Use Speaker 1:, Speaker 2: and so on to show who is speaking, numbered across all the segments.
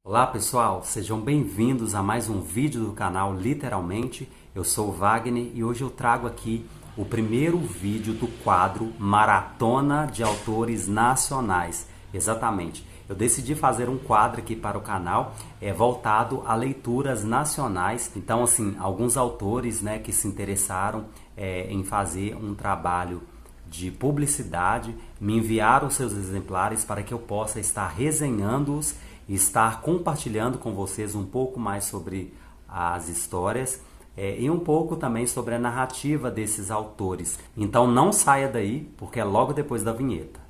Speaker 1: Olá pessoal, sejam bem-vindos a mais um vídeo do canal Literalmente. Eu sou o Wagner e hoje eu trago aqui o primeiro vídeo do quadro Maratona de Autores Nacionais. Exatamente, eu decidi fazer um quadro aqui para o canal voltado a leituras nacionais. Então assim, alguns autores que se interessaram em fazer um trabalho de publicidade me enviaram seus exemplares para que eu possa estar resenhando-os e estar compartilhando com vocês um pouco mais sobre as histórias e um pouco também sobre a narrativa desses autores. Então não saia daí, porque é logo depois da vinheta.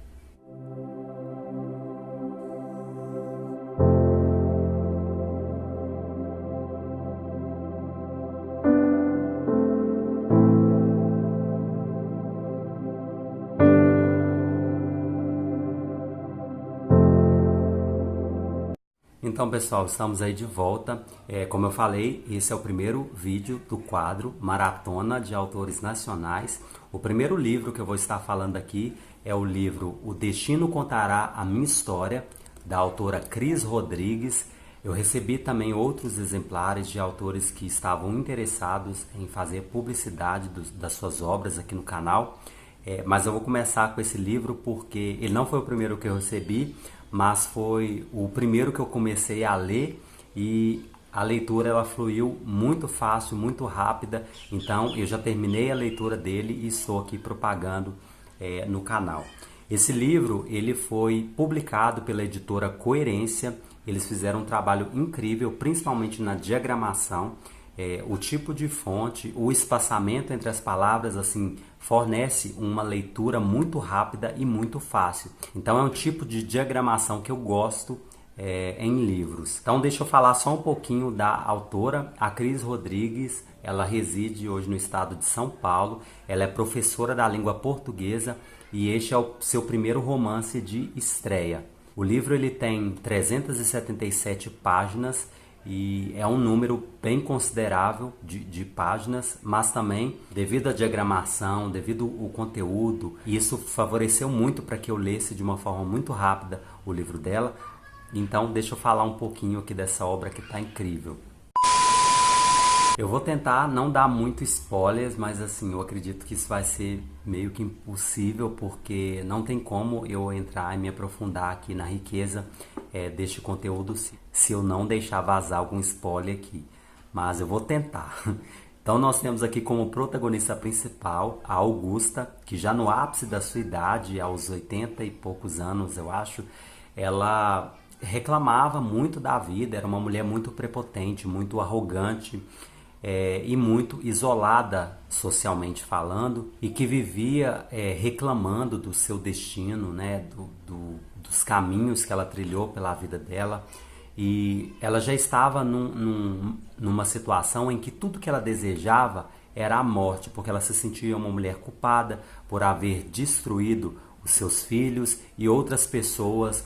Speaker 1: Então pessoal, estamos aí de volta. Como eu falei, esse é o primeiro vídeo do quadro Maratona de Autores Nacionais. O primeiro livro que eu vou estar falando aqui é o livro O Destino Contará a Minha História, da autora Cris Rodrigues. Eu recebi também outros exemplares de autores que estavam interessados em fazer publicidade das suas obras aqui no canal. Mas eu vou começar com esse livro porque ele não foi o primeiro que eu recebi, mas foi o primeiro que eu comecei a ler e a leitura ela fluiu muito fácil, muito rápida. Então eu já terminei a leitura dele e estou aqui propagando no canal. Esse livro ele foi publicado pela editora Coerência. Eles fizeram um trabalho incrível, principalmente na diagramação. O tipo de fonte, o espaçamento entre as palavras, assim, fornece uma leitura muito rápida e muito fácil. Então é um tipo de diagramação que eu gosto em livros. Então deixa eu falar só um pouquinho da autora, a Cris Rodrigues. Ela reside hoje no estado de São Paulo. Ela é professora da língua portuguesa e este é o seu primeiro romance de estreia. O livro ele tem 377 páginas e é um número bem considerável de páginas, mas também devido à diagramação, devido ao conteúdo, isso favoreceu muito para que eu lesse de uma forma muito rápida o livro dela. Então deixa eu falar um pouquinho aqui dessa obra que está incrível. Eu vou tentar não dar muito spoilers, mas assim, eu acredito que isso vai ser meio que impossível, porque não tem como eu entrar e me aprofundar aqui na riqueza deste conteúdo se eu não deixar vazar algum spoiler aqui. Mas eu vou tentar. Então nós temos aqui como protagonista principal a Augusta, que já no ápice da sua idade, aos 80 e poucos anos, eu acho, ela reclamava muito da vida, era uma mulher muito prepotente, muito arrogante, e muito isolada socialmente falando, e que vivia reclamando do seu destino, dos caminhos que ela trilhou pela vida dela. E ela já estava numa situação em que tudo que ela desejava era a morte, porque ela se sentia uma mulher culpada por haver destruído os seus filhos e outras pessoas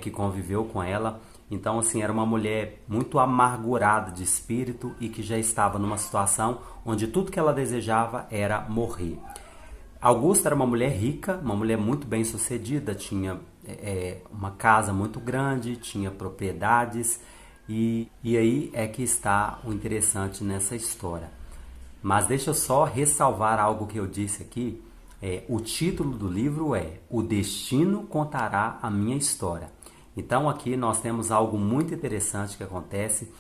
Speaker 1: que conviveu com ela. Então, assim, era uma mulher muito amargurada de espírito e que já estava numa situação onde tudo que ela desejava era morrer. Augusta era uma mulher rica, uma mulher muito bem sucedida, tinha uma casa muito grande, tinha propriedades e aí é que está o interessante nessa história. Mas deixa eu só ressalvar algo que eu disse aqui. O título do livro é O Destino Contará a Minha História. Então aqui nós temos algo muito interessante que acontece,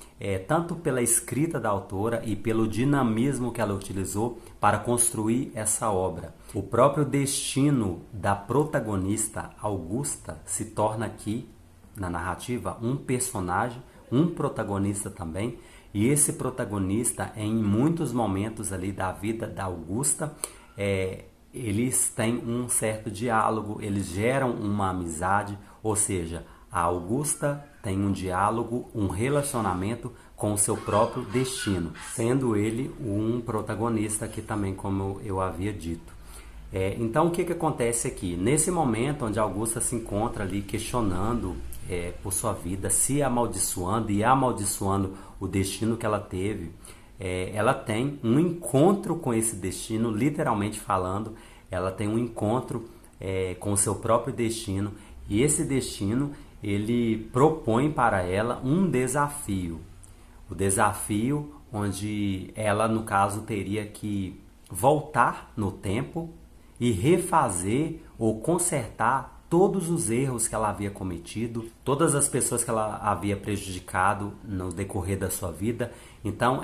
Speaker 1: tanto pela escrita da autora e pelo dinamismo que ela utilizou para construir essa obra. O próprio destino da protagonista, Augusta, se torna aqui, na narrativa, um personagem, um protagonista também. E esse protagonista, em muitos momentos ali da vida da Augusta, eles têm um certo diálogo, eles geram uma amizade, ou seja, a Augusta tem um diálogo, um relacionamento com o seu próprio destino, sendo ele um protagonista aqui também, como eu havia dito. Então o que acontece aqui? Nesse momento onde a Augusta se encontra ali questionando por sua vida, se amaldiçoando e amaldiçoando o destino que ela teve, ela tem um encontro com esse destino, literalmente falando, ela tem um encontro com o seu próprio destino, e esse destino ele propõe para ela um desafio. O desafio onde ela, no caso, teria que voltar no tempo e refazer ou consertar todos os erros que ela havia cometido, todas as pessoas que ela havia prejudicado no decorrer da sua vida. Então,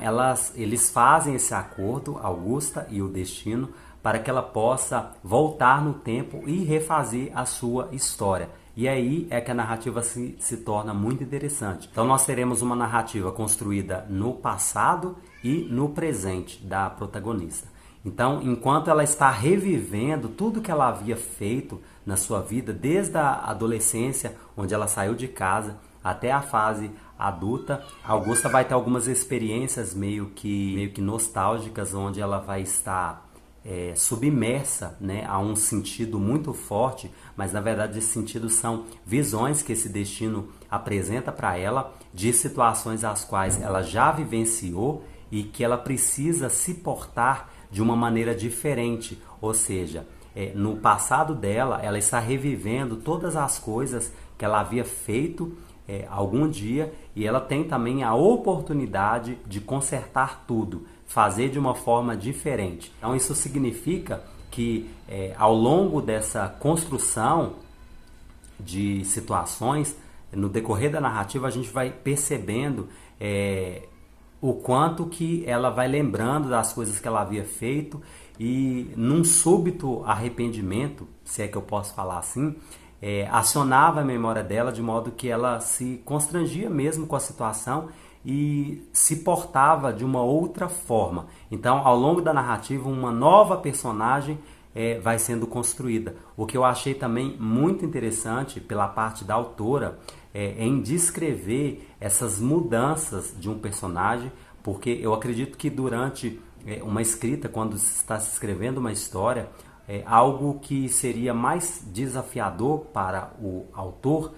Speaker 1: eles fazem esse acordo, Augusta e o destino, para que ela possa voltar no tempo e refazer a sua história. E aí é que a narrativa se torna muito interessante. Então nós teremos uma narrativa construída no passado e no presente da protagonista. Então, enquanto ela está revivendo tudo que ela havia feito na sua vida, desde a adolescência, onde ela saiu de casa, até a fase adulta, a Augusta vai ter algumas experiências meio que nostálgicas, onde ela vai estar submersa, né, a um sentido muito forte, mas na verdade esse sentido são visões que esse destino apresenta para ela de situações as quais ela já vivenciou e que ela precisa se portar de uma maneira diferente, ou seja, no passado dela ela está revivendo todas as coisas que ela havia feito algum dia, e ela tem também a oportunidade de consertar tudo, fazer de uma forma diferente. Então isso significa que ao longo dessa construção de situações, no decorrer da narrativa, a gente vai percebendo o quanto que ela vai lembrando das coisas que ela havia feito, e num súbito arrependimento, se é que eu posso falar assim, acionava a memória dela de modo que ela se constrangia mesmo com a situação e se portava de uma outra forma. Então, ao longo da narrativa, uma nova personagem vai sendo construída. O que eu achei também muito interessante pela parte da autora em descrever essas mudanças de um personagem, porque eu acredito que durante uma escrita, quando se está se escrevendo uma história, algo que seria mais desafiador para o autor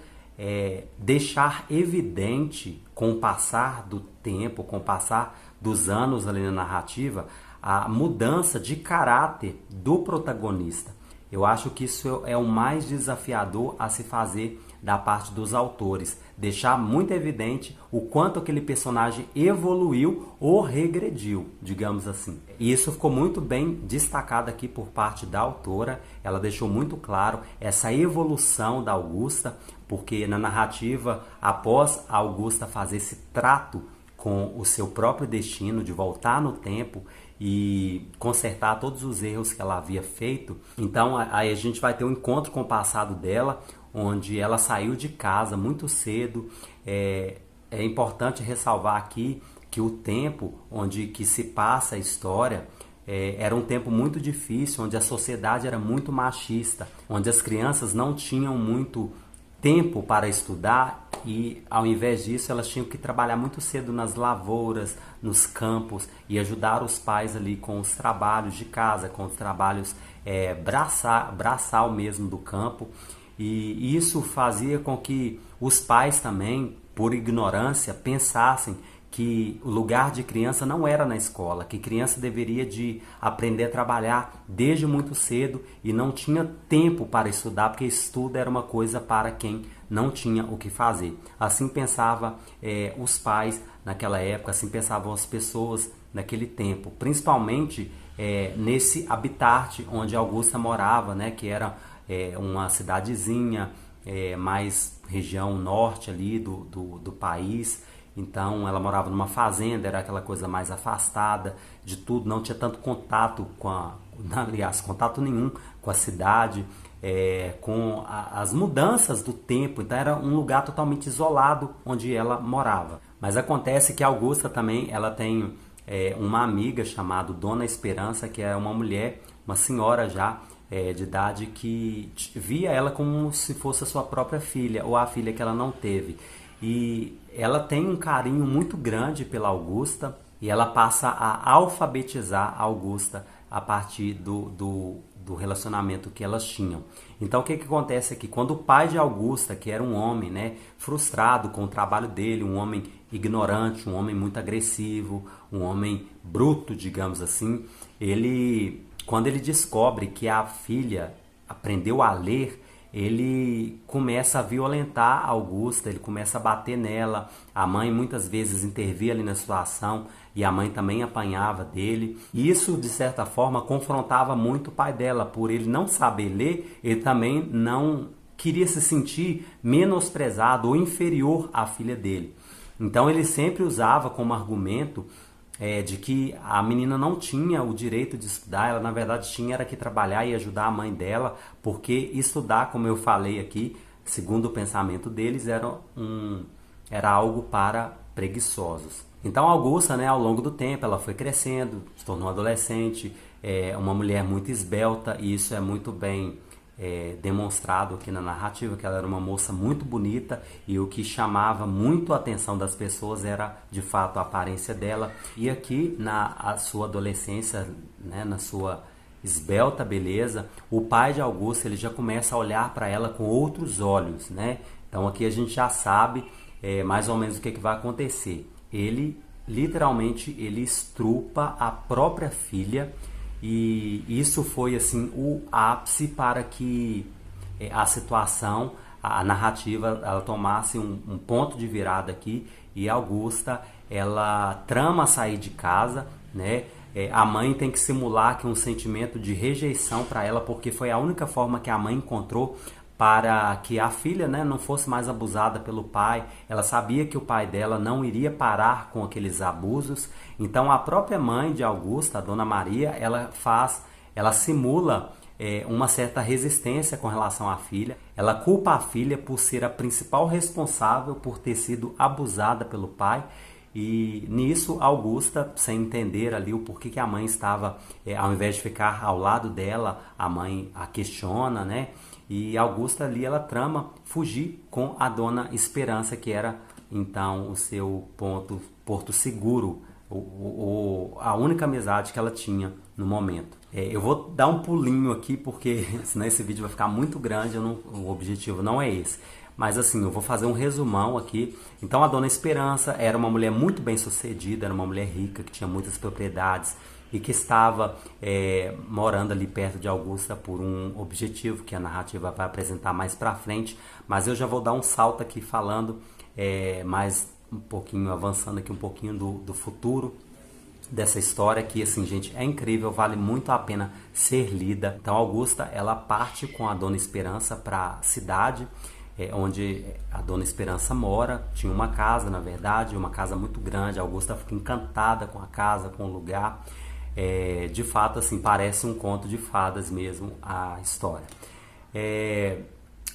Speaker 1: deixar evidente, com o passar do tempo, com o passar dos anos ali na narrativa, a mudança de caráter do protagonista. Eu acho que isso é o mais desafiador a se fazer da parte dos autores, deixar muito evidente o quanto aquele personagem evoluiu ou regrediu, digamos assim. E isso ficou muito bem destacado aqui por parte da autora. Ela deixou muito claro essa evolução da Augusta, porque na narrativa, após a Augusta fazer esse trato com o seu próprio destino, de voltar no tempo e consertar todos os erros que ela havia feito, então aí a gente vai ter um encontro com o passado dela, onde ela saiu de casa muito cedo. É importante ressalvar aqui que o tempo onde que se passa a história era um tempo muito difícil, onde a sociedade era muito machista, onde as crianças não tinham muito tempo para estudar, e ao invés disso elas tinham que trabalhar muito cedo nas lavouras, nos campos, e ajudar os pais ali com os trabalhos de casa, com os trabalhos braçal mesmo do campo. E isso fazia com que os pais também, por ignorância, pensassem que o lugar de criança não era na escola, que criança deveria de aprender a trabalhar desde muito cedo e não tinha tempo para estudar, porque estudo era uma coisa para quem não tinha o que fazer. Assim pensavam os pais naquela época, assim pensavam as pessoas naquele tempo, principalmente nesse habitat onde Augusta morava, né, que era uma cidadezinha, mais região norte ali do país. Então ela morava numa fazenda, era aquela coisa mais afastada de tudo, não tinha tanto contato aliás, contato nenhum com a cidade, com as mudanças do tempo. Então era um lugar totalmente isolado onde ela morava. Mas acontece que a Augusta também, ela tem uma amiga chamada Dona Esperança, que é uma mulher, uma senhora já de idade, que via ela como se fosse a sua própria filha, ou a filha que ela não teve. E ela tem um carinho muito grande pela Augusta, e ela passa a alfabetizar a Augusta a partir do relacionamento que elas tinham. Então o que acontece aqui? Quando o pai de Augusta, que era um homem, né, frustrado com o trabalho dele, um homem ignorante, um homem muito agressivo, um homem bruto, digamos assim, quando ele descobre que a filha aprendeu a ler, ele começa a violentar a Augusta, ele começa a bater nela. A mãe muitas vezes intervia ali na situação e a mãe também apanhava dele. E isso, de certa forma, confrontava muito o pai dela. Por ele não saber ler, ele também não queria se sentir menosprezado ou inferior à filha dele. Então ele sempre usava como argumento de que a menina não tinha o direito de estudar, ela na verdade tinha era que trabalhar e ajudar a mãe dela, porque estudar, como eu falei aqui, segundo o pensamento deles, era algo para preguiçosos. Então Augusta, né, ao longo do tempo, ela foi crescendo, se tornou adolescente, uma mulher muito esbelta, e isso é muito bem demonstrado aqui na narrativa, que ela era uma moça muito bonita, e o que chamava muito a atenção das pessoas era de fato a aparência dela. E aqui na sua adolescência, né, na sua esbelta beleza, o pai de Augusta ele já começa a olhar para ela com outros olhos, né? Então aqui a gente já sabe mais ou menos o que vai acontecer. Ele literalmente ele estrupa a própria filha. E isso foi assim o ápice para que a situação, a narrativa, ela tomasse um ponto de virada aqui. E Augusta, ela trama sair de casa, né? A mãe tem que simular aqui um sentimento de rejeição para ela, porque foi a única forma que a mãe encontrou para que a filha, né, não fosse mais abusada pelo pai. Ela sabia que o pai dela não iria parar com aqueles abusos. Então a própria mãe de Augusta, a Dona Maria, ela simula uma certa resistência com relação à filha. Ela culpa a filha por ser a principal responsável por ter sido abusada pelo pai. E nisso Augusta, sem entender ali o porquê que a mãe estava, ao invés de ficar ao lado dela, a mãe a questiona, né? E Augusta ali ela trama fugir com a Dona Esperança, que era então o seu porto seguro, a única amizade que ela tinha no momento. Eu vou dar um pulinho aqui porque senão esse vídeo vai ficar muito grande, o objetivo não é esse. Mas assim, eu vou fazer um resumão aqui. Então a Dona Esperança era uma mulher muito bem sucedida, era uma mulher rica, que tinha muitas propriedades e que estava morando ali perto de Augusta por um objetivo que a narrativa vai apresentar mais pra frente. Mas eu já vou dar um salto aqui falando mais um pouquinho, avançando aqui um pouquinho do futuro dessa história, que assim, gente, é incrível, vale muito a pena ser lida. Então Augusta, ela parte com a Dona Esperança para a cidade, onde a Dona Esperança mora. Tinha uma casa, na verdade, uma casa muito grande. A Augusta fica encantada com a casa, com o lugar. De fato, assim, parece um conto de fadas mesmo a história.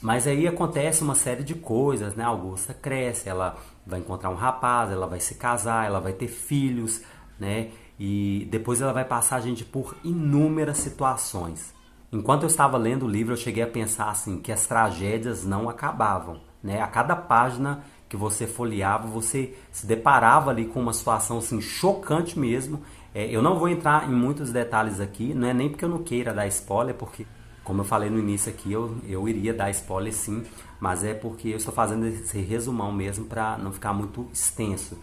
Speaker 1: Mas aí acontece uma série de coisas, né? A Augusta cresce, ela vai encontrar um rapaz, ela vai se casar, ela vai ter filhos, né? E depois ela vai passar, gente, por inúmeras situações. Enquanto eu estava lendo o livro, eu cheguei a pensar assim, que as tragédias não acabavam, né? A cada página que você folheava, você se deparava ali com uma situação assim, chocante mesmo. Eu não vou entrar em muitos detalhes aqui, não é nem porque eu não queira dar spoiler, porque, como eu falei no início aqui, eu iria dar spoiler sim, mas é porque eu estou fazendo esse resumão mesmo para não ficar muito extenso.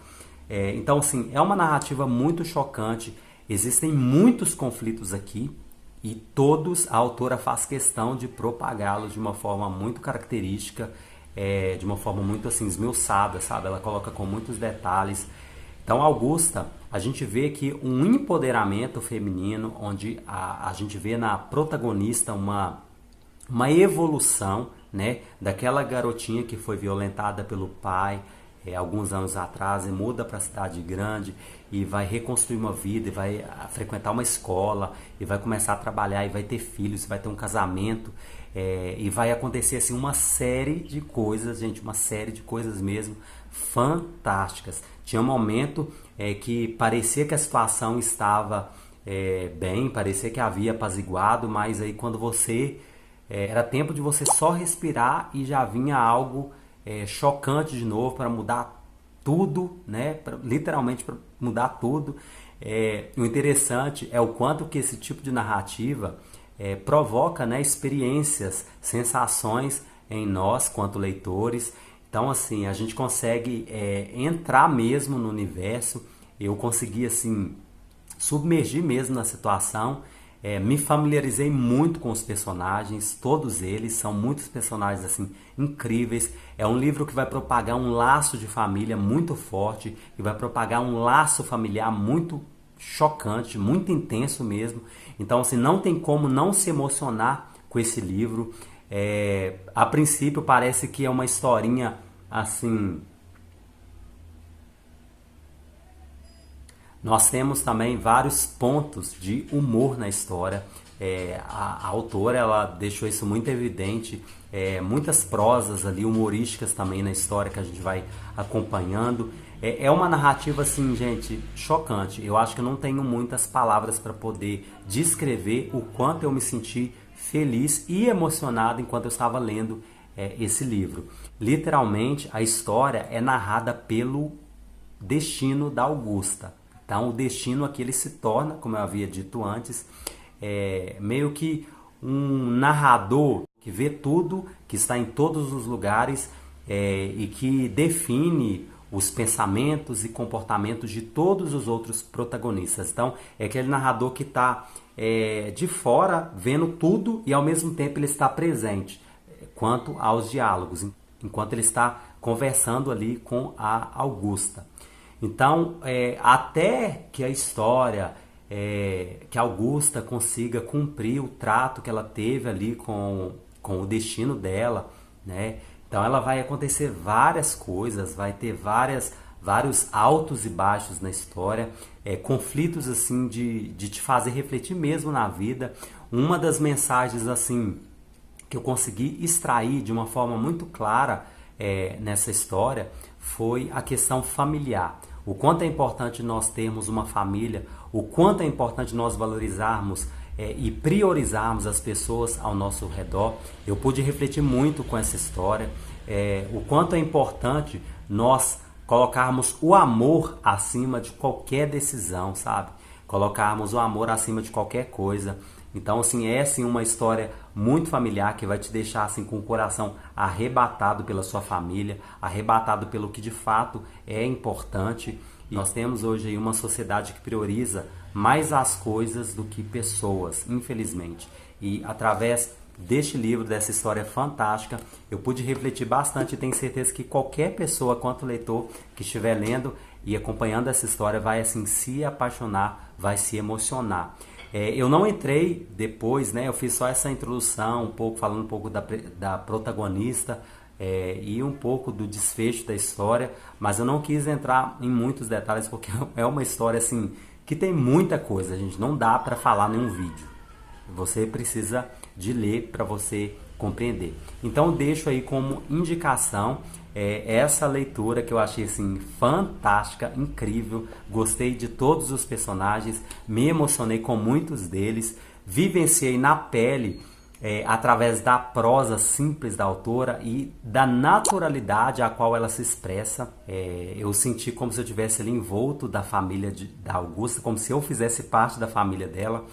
Speaker 1: Então, assim, é uma narrativa muito chocante, existem muitos conflitos aqui, e todos a autora faz questão de propagá-los de uma forma muito característica, de uma forma muito assim esmiuçada, sabe? Ela coloca com muitos detalhes. Então Augusta, a gente vê aqui um empoderamento feminino, onde a gente vê na protagonista uma evolução, né, daquela garotinha que foi violentada pelo pai alguns anos atrás e muda para a cidade grande e vai reconstruir uma vida e vai frequentar uma escola e vai começar a trabalhar e vai ter filhos, vai ter um casamento e vai acontecer assim uma série de coisas, gente, uma série de coisas mesmo fantásticas. Tinha um momento que parecia que a situação estava bem, parecia que havia apaziguado, mas aí quando você era tempo de você só respirar e já vinha algo chocante de novo para mudar tudo, né? Literalmente para mudar tudo. O interessante é o quanto que esse tipo de narrativa provoca, né, experiências, sensações em nós quanto leitores. Então, assim, a gente consegue entrar mesmo no universo. Eu consegui, assim, submergir mesmo na situação. Me familiarizei muito com os personagens, todos eles são muitos personagens assim incríveis. É um livro que vai propagar um laço de família muito forte, que vai propagar um laço familiar muito chocante, muito intenso mesmo. Então, assim, não tem como não se emocionar com esse livro. A princípio parece que é uma historinha assim. Nós temos também vários pontos de humor na história. A autora ela deixou isso muito evidente. Muitas prosas ali humorísticas também na história que a gente vai acompanhando. É uma narrativa assim, gente, chocante. Eu acho que eu não tenho muitas palavras para poder descrever o quanto eu me senti feliz e emocionado enquanto eu estava lendo esse livro. Literalmente, a história é narrada pelo destino da Augusta. Então, o destino aqui ele se torna, como eu havia dito antes, meio que um narrador que vê tudo, que está em todos os lugares e que define os pensamentos e comportamentos de todos os outros protagonistas. Então, é aquele narrador que está de fora, vendo tudo e ao mesmo tempo ele está presente quanto aos diálogos, enquanto ele está conversando ali com a Augusta. Então, até que a história, que a Augusta consiga cumprir o trato que ela teve ali com o destino dela, né? Então, ela vai acontecer várias coisas, vai ter vários altos e baixos na história, conflitos assim de te fazer refletir mesmo na vida. Uma das mensagens assim que eu consegui extrair de uma forma muito clara nessa história foi a questão familiar. O quanto é importante nós termos uma família, o quanto é importante nós valorizarmos e priorizarmos as pessoas ao nosso redor. Eu pude refletir muito com essa história, o quanto é importante nós colocarmos o amor acima de qualquer decisão, sabe? Colocarmos o amor acima de qualquer coisa. Então, assim, é assim, uma história muito familiar que vai te deixar assim, com o coração arrebatado pela sua família, arrebatado pelo que de fato é importante. E nós temos hoje aí uma sociedade que prioriza mais as coisas do que pessoas, infelizmente. E através deste livro, dessa história fantástica, eu pude refletir bastante e tenho certeza que qualquer pessoa, quanto leitor, que estiver lendo e acompanhando essa história vai assim se apaixonar, vai se emocionar. Eu não entrei depois, né? Eu fiz só essa introdução, falando um pouco da protagonista e um pouco do desfecho da história, mas eu não quis entrar em muitos detalhes porque é uma história assim que tem muita coisa, gente, não dá para falar em um vídeo. Você precisa de ler para você compreender. Então deixo aí como indicação essa leitura que eu achei assim fantástica, incrível. Gostei de todos os personagens, me emocionei com muitos deles, vivenciei na pele através da prosa simples da autora e da naturalidade a qual ela se expressa. Eu senti como se eu estivesse ali envolto da família da Augusta, como se eu fizesse parte da família dela.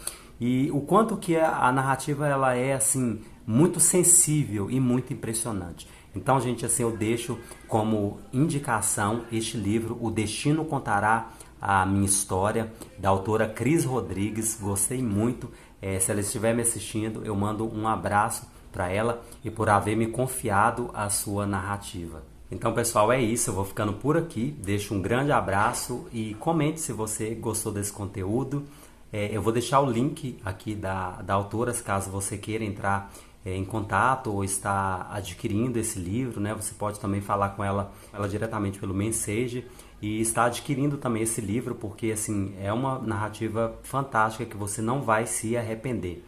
Speaker 1: E o quanto que a narrativa ela é assim muito sensível e muito impressionante. Então, gente, assim eu deixo como indicação este livro, O Destino Contará a Minha História, da autora Cris Rodrigues. Gostei muito. Se ela estiver me assistindo, eu mando um abraço para ela e por haver me confiado a sua narrativa. Então, pessoal, é isso. Eu vou ficando por aqui. Deixo um grande abraço e comente se você gostou desse conteúdo. Eu vou deixar o link aqui da autora, caso você queira entrar em contato ou está adquirindo esse livro, né? Você pode também falar com ela diretamente pelo Mensage e está adquirindo também esse livro, porque assim é uma narrativa fantástica que você não vai se arrepender.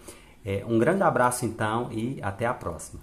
Speaker 1: Um grande abraço então e até a próxima.